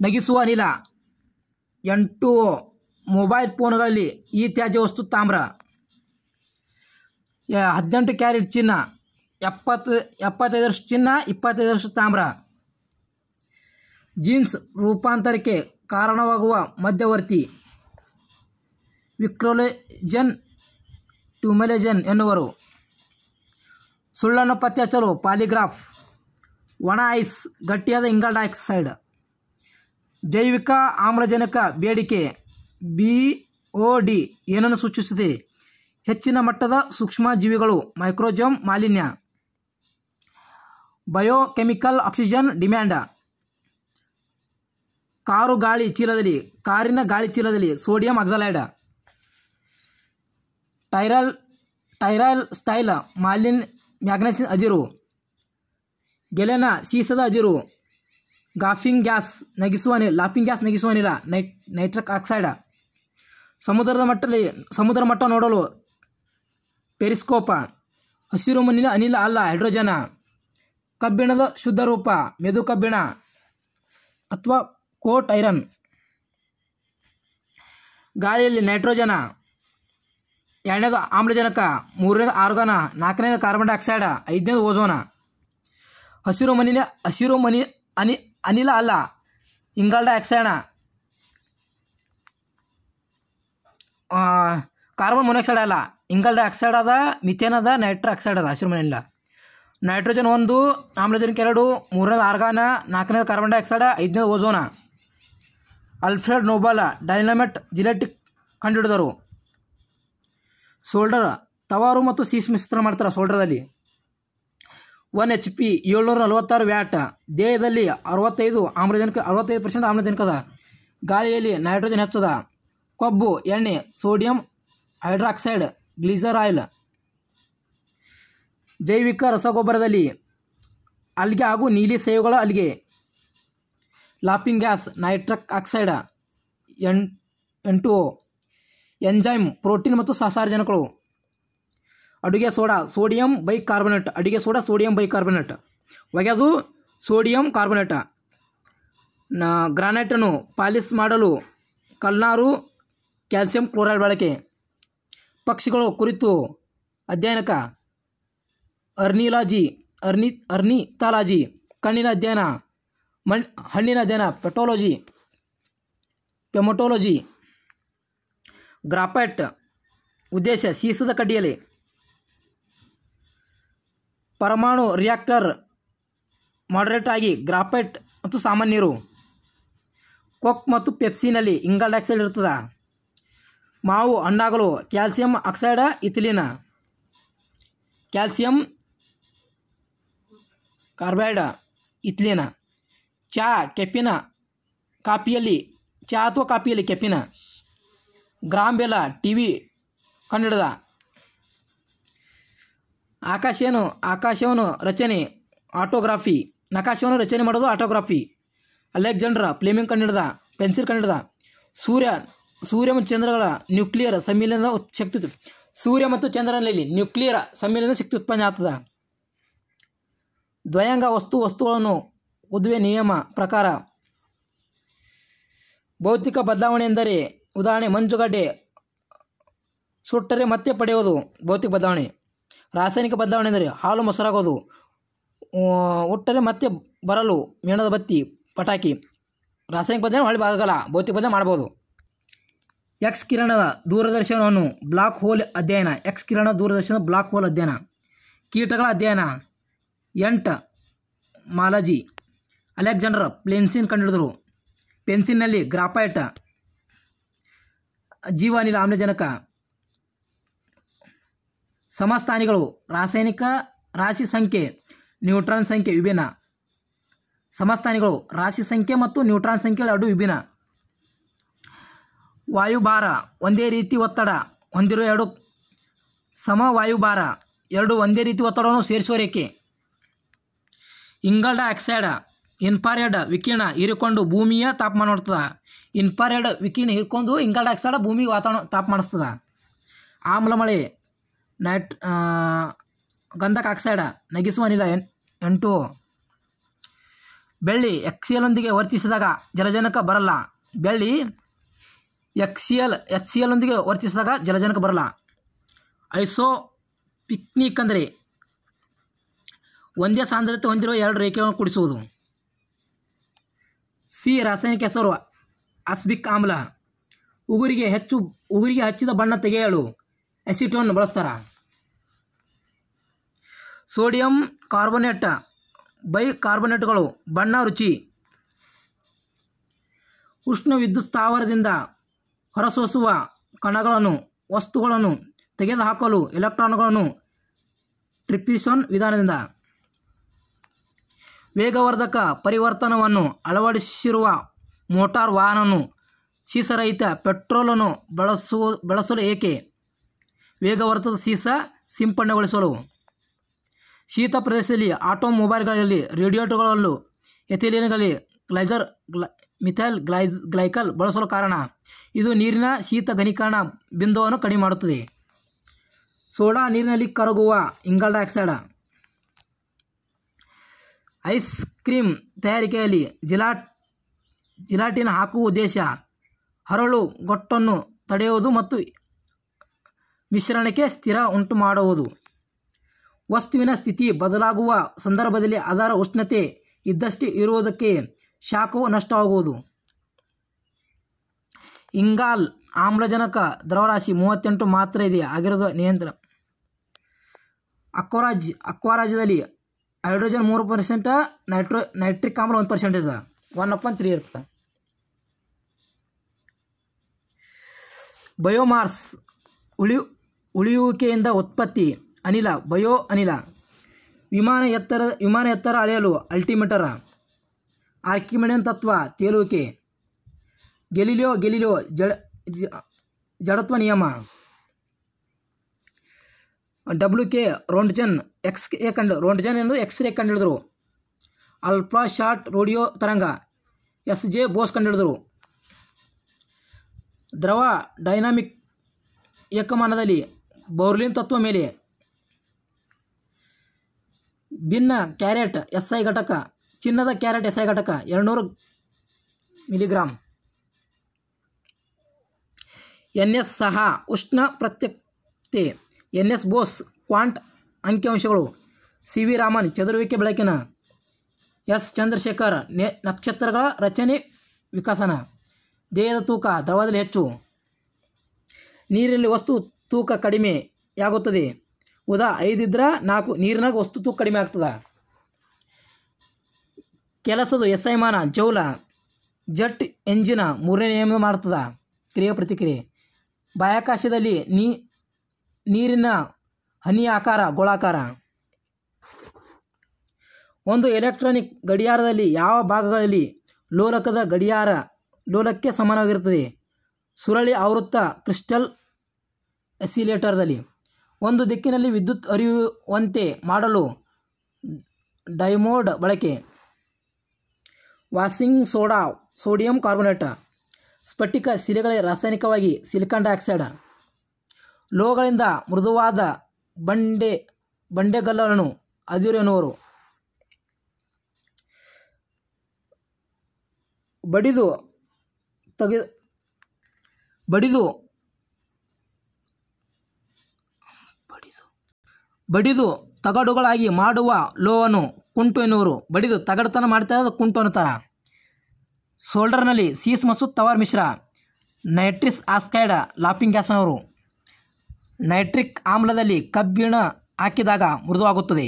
ನಗಿಸುವ ಅನಿಲ N2O. Mobile ಫೋನ್ಗಳಲ್ಲಿ ಈ ತ್ಯಾಜ್ಯ ವಸ್ತು ತಾಮ್ರ. 18 ಕ್ಯಾರೆಟ್ ಚಿನ್ನ 75% ಚಿನ್ನ 25% ತಾಮ್ರ. ಜೀನ್ಸ್ ರೂಪಾಂತರಕ್ಕೆ ಕಾರಣವಾಗುವ ಮಧ್ಯವರ್ತಿ ವಿಕ್ರೋಲೆಜನ್ ಟ್ಯೂಮೆಲೆಜನ್ ಎನ್ನುವರು. ಸುಳ್ಳನ್ನು ಪತ್ತೆ ಹಚ್ಚಲು ಪಾಲಿಗ್ರಾಫ್. ಒಣ ಐಸ್ ಗಟ್ಟಿಯಾದ ಇಂಗಾಲ ಡೈಆಕ್ಸೈಡ್. ಜೈವಿಕ ಆಮ್ಲಜನಕ ಬೇಡಿಕೆ BOD ಏನನ್ನು ಸೂಚಿಸುತ್ತದೆ? ಹೆಚ್ಚಿನ ಮಟ್ಟದ ಸೂಕ್ಷ್ಮಜೀವಿಗಳು ಮೈಕ್ರೋಜಮ್ ಮಾಲಿನ್ಯ. Biochemical oxygen demand. ಕಾರಿನ ಗಾಳಿ ಚೀಲದಲ್ಲಿ ಸೋಡಿಯಂ ಆಕ್ಸಲೈಡ್. ಟೈರೈಲ್ ಸ್ಟೈಲ್ ಮ್ಯಾಗ್ನೆಸಿಯಂ ಅದಿರು. ಗೆಲೆನ ಸೀಸದ ಅದಿರು. ಲಾಫಿಂಗ್ ಗ್ಯಾಸ್ ನಗಿಸುವ ಅನಿಲ ನೈಟ್ರಿಕ್ ಆಕ್ಸೈಡ್. ಸಮುದ್ರ ಮಟ್ಟ ನೋಡಲು ಪೆರಿಸ್ಕೋಪ. ಹಸಿರು ಮಣ್ಣಿನ ಅನಿಲ ಅಲ್ಲ ಹೈಡ್ರೋಜನ್. ಕಬ್ಬಿಣದ ಶುದ್ಧ ರೂಪ ಮೆದು ಕಬ್ಬಿಣ ಅಥವಾ ಕೋಟ್ ಐರನ್. ಗಾಳಿಯಲ್ಲಿ ನೈಟ್ರೋಜನ್, 2ನೇದು ಆಮ್ಲಜನಕ, 3ನೇದು ಆರ್ಗಾನ, 4ನೇದು ಕಾರ್ಬನ್ ಡೈಆಕ್ಸೈಡ್, 5ನೇದು ಓಝೋನ. ಹಸಿರು ಮನಿ ಅನಿಲ ಅಲ್ಲ ಇಂಗಾಲ ಡೈಆಕ್ಸೈಡ್. ಕಾರ್ಬನ್ ಮೊನಾಕ್ಸೈಡ್ ಅಲ್ಲ ಇಂಗಾಲ ಡೈಆಕ್ಸೈಡ್ ಅದ, ಮಿಥೇನ್ ಅದ, ನೈಟ್ರಿಕ್ ಆಕ್ಸೈಡ್ ಅದ. ಹಸಿರು ಮನಿ ಅನಿಲ. ನೈಟ್ರೋಜನ್ 1, ಆಮ್ಲಜನಕ 2, 3ನೇದು ಆರ್ಗಾನ, 4ನೇದು ಕಾರ್ಬನ್ ಡೈಆಕ್ಸೈಡ್, 5ನೇದು ಓಝೋನ. ಅಲ್ಫ್ರೆಡ್ ನೋಬಲ್ ಡೈನಮೈಟ್ ಜಿಲೆಟಿಕ್ ಕಂಡುಹಿಡಿದರು. ಸೋಲ್ಡರ್ ತವಾರು ಮತ್ತು ಸೀಸ್ ಮಿಶ್ರಣ ಮಾಡ್ತಾರೆ ಸೋಲ್ಡರ್ದಲ್ಲಿ. 1 HP 746 ವ್ಯಾಟ್. ದೇಹದಲ್ಲಿ 65% ಆಮ್ಲಜನಕ ಅದ. ಗಾಳಿಯಲ್ಲಿ ನೈಟ್ರೋಜನ್ ಹೆಚ್ಚದ. ಕೊಬ್ಬು, ಎಣ್ಣೆ, ಸೋಡಿಯಂ ಹೈಡ್ರಾಕ್ಸೈಡ್, ಗ್ಲಿಸರ್ ಆಯಿಲ್. ಜೈವಿಕ ರಸಗೊಬ್ಬರದಲ್ಲಿ ಅಲ್ಗೆ ಹಾಗೂ ನೀಲಿ ಸೇವುಗಳ algae. Laughing gas nitric oxide N2O. Enzyme protein ಮತ್ತು ಸಸಾರಜನಕಗಳು. ಅಡುಗೆ ಸೋಡಾ ಸೋಡಿಯಂ ಬೈಕಾರ್ಬನೇಟ್. ಒಗೆದು ಸೋಡಿಯಂ ಕಾರ್ಬೊನೇಟ್. ಗ್ರಾನೈಟನ್ನು ಪಾಲಿಸ್ ಮಾಡಲು ಕಲ್ನಾರು ಕ್ಯಾಲ್ಸಿಯಂ ಕ್ಲೋರೈಡ್ ಬಳಕೆ. ಪಕ್ಷಿಗಳು ಕುರಿತು ಅಧ್ಯಯನಕ ಅರ್ನಿಥಾಲಜಿ. ಕಣ್ಣಿನ ಅಧ್ಯಯನ ಹಣ್ಣಿನ ಅಧ್ಯಯನ ಪೆಮಟೋಲಜಿ. ಗ್ರಾಫೈಟ್ ಉದ್ದೇಶ ಸೀಸದ ಕಡ್ಡಿಯಲ್ಲಿ. ಪರಮಾಣು ರಿಯಾಕ್ಟರ್ ಮಾಡರೇಟ್ ಆಗಿ ಗ್ರಾಫೈಟ್ ಮತ್ತು ಸಾಮಾನ್ಯ ನೀರು. ಕೋಕ್ ಮತ್ತು ಪೆಪ್ಸಿನಲ್ಲಿ ಇಂಗಾಲ ಡೈಆಕ್ಸೈಡ್ ಇರ್ತದೆ. ಮಾವು ಹಣ್ಣಾಗಲು calcium oxide ethylene. Calcium carbide ethylene. ಕಾಫಿಯಲ್ಲಿ ಕೆಫಿನ್. ಗ್ರಾಮ್ ಬೆಲ್ಲ TV ಕಂಡುಹಿಡಿದ. ನಕಾಶೆಯನ್ನು ರಚನೆ ಮಾಡೋದು ಆಟೋಗ್ರಾಫಿ. ಅಲೆಕ್ಸಾಂಡರ್ ಫ್ಲೆಮಿಂಗ್ ಕಂಡುಹಿಡಿದ. ಪೆನ್ಸಿಲ್ ಕಂಡುಹಿಡಿದ. ಸೂರ್ಯ ಮತ್ತು ಚಂದ್ರಗಳ ನ್ಯೂಕ್ಲಿಯರ್ ಸಮ್ಮಿಲನದ ಶಕ್ತಿ. ಸೂರ್ಯ ಮತ್ತು ಚಂದ್ರನಲ್ಲಿ ನ್ಯೂಕ್ಲಿಯರ್ ಸಮ್ಮಿಲನದ ಶಕ್ತಿ ಉತ್ಪನ್ನ ಆಗ್ತದೆ. ದ್ವಯಾಂಗ ವಸ್ತುಗಳನ್ನು ಉದ್ವೆ ನಿಯಮ ಪ್ರಕಾರ. ಭೌತಿಕ ಬದಲಾವಣೆ ಎಂದರೆ ಉದಾಹರಣೆ ಮಂಜುಗಡ್ಡೆ ಸುಟ್ಟರೆ ಮತ್ತೆ ಪಡೆಯೋದು ಭೌತಿಕ ಬದಲಾವಣೆ. ರಾಸಾಯನಿಕ ಬದಲಾವಣೆ ಎಂದರೆ ಹಾಲು ಮೊಸರಾಗೋದು. ಹುಟ್ಟರೆ ಮತ್ತೆ ಬರಲು ಮೇಣದ ಬತ್ತಿ ಪಟಾಕಿ. ರಾಸಾಯನಿಕ ಬದಲಾವಣೆ ಹೊಳ್ಳಿ ಆಗಲ್ಲ, ಭೌತಿಕ ಬದಲಾವಣೆ ಮಾಡ್ಬೋದು. ಎಕ್ಸ್ ಕಿರಣದ ದೂರದರ್ಶನವನ್ನು ಬ್ಲಾಕ್ ಹೋಲ್ ಅಧ್ಯಯನ. ಕೀಟಗಳ ಅಧ್ಯಯನ ಮಾಲಜಿ. ಅಲೆಕ್ಸಾಂಡರ್ ಪ್ಲೆನ್ಸಿನ್ ಕಂಡುಹಿಡಿದರು. ಪೆನ್ಸಿಲ್ನಲ್ಲಿ ಗ್ರಾಫೈಟ್. ಜೀವ ಅನಿಲ ಆಮ್ಲಜನಕ. ಸಮಸ್ಥಾನಿಗಳು ರಾಶಿ ಸಂಖ್ಯೆ ನ್ಯೂಟ್ರಾನ್ ಸಂಖ್ಯೆ ವಿಭಿನ್ನ. ಸಮಸ್ಥಾನಿಗಳು ರಾಶಿ ಸಂಖ್ಯೆ ಮತ್ತು ನ್ಯೂಟ್ರಾನ್ ಸಂಖ್ಯೆ ಎರಡು ವಿಭಿನ್ನ. ವಾಯುಭಾರ ಒಂದೇ ರೀತಿ ಒತ್ತಡ ಹೊಂದಿರುವ ಎರಡು ಸಮವಾಯುಭಾರ ಎರಡು ಒಂದೇ ರೀತಿ ಒತ್ತಡವನ್ನು ಸೇರಿಸುವ ರೇಖೆ. ಇಂಗಾಲ ಡೈಆಕ್ಸೈಡ್ ಇನ್ಫ್ರಾರೆಡ್ ವಿಕಿರಣ ಹೀರಿಕೊಂಡು ಭೂಮಿಯ ತಾಪಮಾನ ನೋಡ್ತದೆ. ಇನ್ಫ್ರಾರೆಡ್ ವಿಕಿರಣ ಹೀರ್ಕೊಂಡು ಇಂಗಾಲ ಡೈಆಕ್ಸೈಡ್ ಭೂಮಿಗೆ ವಾತಾವರಣ ತಾಪಮಾನಿಸ್ತದೆ. ಆಮ್ಲಮಳೆ ಗಂಧಕ ಆಕ್ಸೈಡ್ ನಗಿಸುವ ಅನಿಲ N2O. ಬೆಳ್ಳಿ HCl ವರ್ತಿಸಿದಾಗ ಜಲಜನಕ ಬರಲ್ಲ. ಬೆಳ್ಳಿ HCl ವರ್ತಿಸಿದಾಗ ಜಲಜನಕ ಬರಲ್ಲ. ಐಸೋಪಿಕ್ನಿಕ್ ಅಂದರೆ ಒಂದೇ ಸಾಂದ್ರತೆ ಹೊಂದಿರುವ ಎರಡು ರೇಖೆಗಳನ್ನು ಕೂಡಿಸುವುದು. ಸಿ ರಾಸಾಯನಿಕ ಹೆಸರು ಅಸ್ಬಿಕ್ ಆಮ್ಲ. ಉಗುರಿಗೆ ಹಚ್ಚಿದ ಬಣ್ಣ ತೆಗೆಯಲು ಅಸಿಟೋನ್ ಬಳಸ್ತಾರೆ. ಸೋಡಿಯಂ ಕಾರ್ಬೋನೇಟ್ ಬೈಕಾರ್ಬೋನೇಟ್ಗಳು ಬಣ್ಣ ರುಚಿ. ಉಷ್ಣ ವಿದ್ಯುತ್ ಸ್ಥಾವರದಿಂದ ಹೊರಸೂಸುವ ಕಣಗಳನ್ನು ವಸ್ತುಗಳನ್ನು ತೆಗೆದುಹಾಕಲು ಎಲೆಕ್ಟ್ರಾನ್ಗಳನ್ನು ಟ್ರಿಪ್ಯೂಷನ್ ವಿಧಾನದಿಂದ. ವೇಗವರ್ಧಕ ಪರಿವರ್ತನವನ್ನು ಅಳವಡಿಸಿರುವ ಮೋಟಾರ್ ವಾಹನವನ್ನು ಸೀಸರಹಿತ ಪೆಟ್ರೋಲನ್ನು ಬಳಸಲು ಏಕೆ? ವೇಗವರ್ಧಕ ಸೀಸ ಸಿಂಪಡಣೆಗೊಳಿಸಲು. ಶೀತ ಪ್ರದೇಶದಲ್ಲಿ ಆಟೋಮೊಬೈಲ್ಗಳಲ್ಲಿ ರೇಡಿಯೇಟರ್ಗಳಲ್ಲೂ ಎಥಿಲೀನ್ಗಳಲ್ಲಿ ಮಿಥೈಲ್ ಗ್ಲೈಕಲ್ ಬಳಸಲು ಕಾರಣ. ಇದು ನೀರಿನ ಶೀತ ಘನೀಕರಣ ಬಿಂದುವನ್ನು ಕಡಿಮೆ ಮಾಡುತ್ತದೆ. ಸೋಡಾ ನೀರಿನಲ್ಲಿ ಕರಗುವ ಇಂಗಾಲ ಡೈಆಕ್ಸೈಡ್. ಐಸ್ ಕ್ರೀಮ್ ತಯಾರಿಕೆಯಲ್ಲಿ ಜಿಲಾಟಿನ್ ಹಾಕುವ ಉದ್ದೇಶ ಹರಳುಗೊಟ್ಟನ್ನು ತಡೆಯುವುದು ಮತ್ತು ಮಿಶ್ರಣಕ್ಕೆ ಸ್ಥಿರ ಉಂಟು ಮಾಡುವುದು. ವಸ್ತುವಿನ ಸ್ಥಿತಿ ಬದಲಾಗುವ ಸಂದರ್ಭದಲ್ಲಿ ಅದರ ಉಷ್ಣತೆ ಇದ್ದಷ್ಟೇ ಇರುವುದಕ್ಕೆ ಶಾಖವು ನಷ್ಟವಾಗುವುದು. ಇಂಗಾಲ ಆಮ್ಲಜನಕ ದ್ರವರಾಶಿ 38 ಮಾತ್ರ ಇದೆ ಆಗಿರೋದು ನಿಯಂತ್ರಣ. ಅಕ್ವಾರಾಜ್ಯದಲ್ಲಿ ಹೈಡ್ರೋಜನ್ 3%, ನೈಟ್ರಿಕ್ ಆಮ್ಲ 1%, 1/3 ಇರ್ತದೆ. ಬಯೋಮಾಸ್ ಉಳಿಯುವಿಕೆಯಿಂದ ಉತ್ಪತ್ತಿ. ಅನಿಲ ಬಯೋ ಅನಿಲ. ವಿಮಾನ ಎತ್ತರ ಅಳೆಯಲು ಅಲ್ಟಿಮೀಟರ್. ಆರ್ಕಿಮಿಡಿಯನ್ ತತ್ವ ತೇಲುವಿಕೆ. ಗೆಲಿಲಿಯೋ ಜಡತ್ವ ನಿಯಮ. WK ರೋಂಟ್ಜನ್ ರೋಂಟ್ಜನ್ ಎಂದು ಎಕ್ಸ್ರೇ ಕಂಡುಹಿಡಿದರು. ಅಲ್ಟ್ರಾ ಶಾರ್ಟ್ ರೇಡಿಯೋ ತರಂಗ SJ ಬೋಸ್ ಕಂಡುಹಿಡಿದರು. ದ್ರವ ಡೈನಾಮಿಕ್ ಏಕಮಾನದಲ್ಲಿ ಬೌರ್ಲಿನ್ ತತ್ವ ಮೇಲೆ. ಭಿನ್ನ ಕ್ಯಾರೆಟ್ SI ಘಟಕ. ಚಿನ್ನದ ಕ್ಯಾರೆಟ್ SI ಘಟಕ 200 ಮಿಲಿಗ್ರಾಂ. NS ಸಹ ಉಷ್ಣ ಪ್ರತ್ಯಕ್ಷತೆ. NS ಬೋಸ್ ಕ್ವಾಂಟ್ ಅಂಕಿಅಂಶಗಳು. CV ರಾಮನ್ ಚದುರುವಿಕೆ ಬೆಳಕಿನ. S ಚಂದ್ರಶೇಖರ್ ನಕ್ಷತ್ರಗಳ ರಚನೆ ವಿಕಸನ. ದೇಹದ ತೂಕ ದ್ರವದಲ್ಲಿ ಹೆಚ್ಚು. ನೀರಿನಲ್ಲಿ ವಸ್ತು ತೂಕ ಕಡಿಮೆಯಾಗುತ್ತದೆ. ಉದಾ 5 ಇದ್ರೆ 4 ನೀರಿನಾಗ ವಸ್ತು ತೂಕ ಕಡಿಮೆ ಆಗ್ತದೆ. ಕೆಲಸದ SI ಮಾನ ಜೌಲ. ಜೆಟ್ ಎಂಜಿನ್ 3ನೇ ನಿಯಮ ಮಾಡ್ತದೆ ಕ್ರಿಯೆ ಪ್ರತಿಕ್ರಿಯೆ. ಬಾಹ್ಯಾಕಾಶದಲ್ಲಿ ನೀರಿನ ಹನಿಯ ಆಕಾರ ಗೋಳಾಕಾರ. ಒಂದು ಎಲೆಕ್ಟ್ರಾನಿಕ್ ಗಡಿಯಾರದಲ್ಲಿ ಯಾವ ಭಾಗಗಳಲ್ಲಿ ಲೋಲಕ್ಕೆ ಸಮಾನವಾಗಿರುತ್ತದೆ? ಸುರಳಿ ಆವೃತ್ತ ಕ್ರಿಸ್ಟಲ್ ಆಸಿಲೇಟರ್ದಲ್ಲಿ. ಒಂದು ದಿಕ್ಕಿನಲ್ಲಿ ವಿದ್ಯುತ್ ಹರಿಯುವಂತೆ ಮಾಡಲು ಡೈಮೋಡ್ ಬಳಕೆ. Washing soda sodium carbonate. ಸ್ಫಟಿಕ ಶಿಲೆಗಳ ರಾಸಾಯನಿಕವಾಗಿ ಸಿಲಿಕಾನ್ ಡೈಆಕ್ಸೈಡ್. ಲೋಹಗಳಿಂದ ಮೃದುವಾದ ಬಂಡೆಗಲ್ಲನ್ನು ಅದಿರು ಎನ್ನುವರು. ಬಡಿದು ತಗಡುಗಳಾಗಿ ಮಾಡುವ ಲೋಹವನ್ನು ಕುಂಟು ಎನ್ನುವರು. ಬಡಿದು ತಗಡುತನ ಮಾಡ್ತಾ ಇರೋದು ಕುಂಟು ಅನ್ನುತ್ತಾರೆ. ಸೋಲ್ಡರ್ನಲ್ಲಿ ಸೀಸ್ ಮತ್ತು ತವರ್ ಮಿಶ್ರ. ನೈಟ್ರಿಕ್ ಆಕ್ಸೈಡ್ ಲಾಫಿಂಗ್ ಗ್ಯಾಸ್ನವರು. ನೈಟ್ರಿಕ್ ಆಮ್ಲದಲ್ಲಿ ಕಬ್ಬಿಣ ಹಾಕಿದಾಗ ಮೃದುವಾಗುತ್ತದೆ.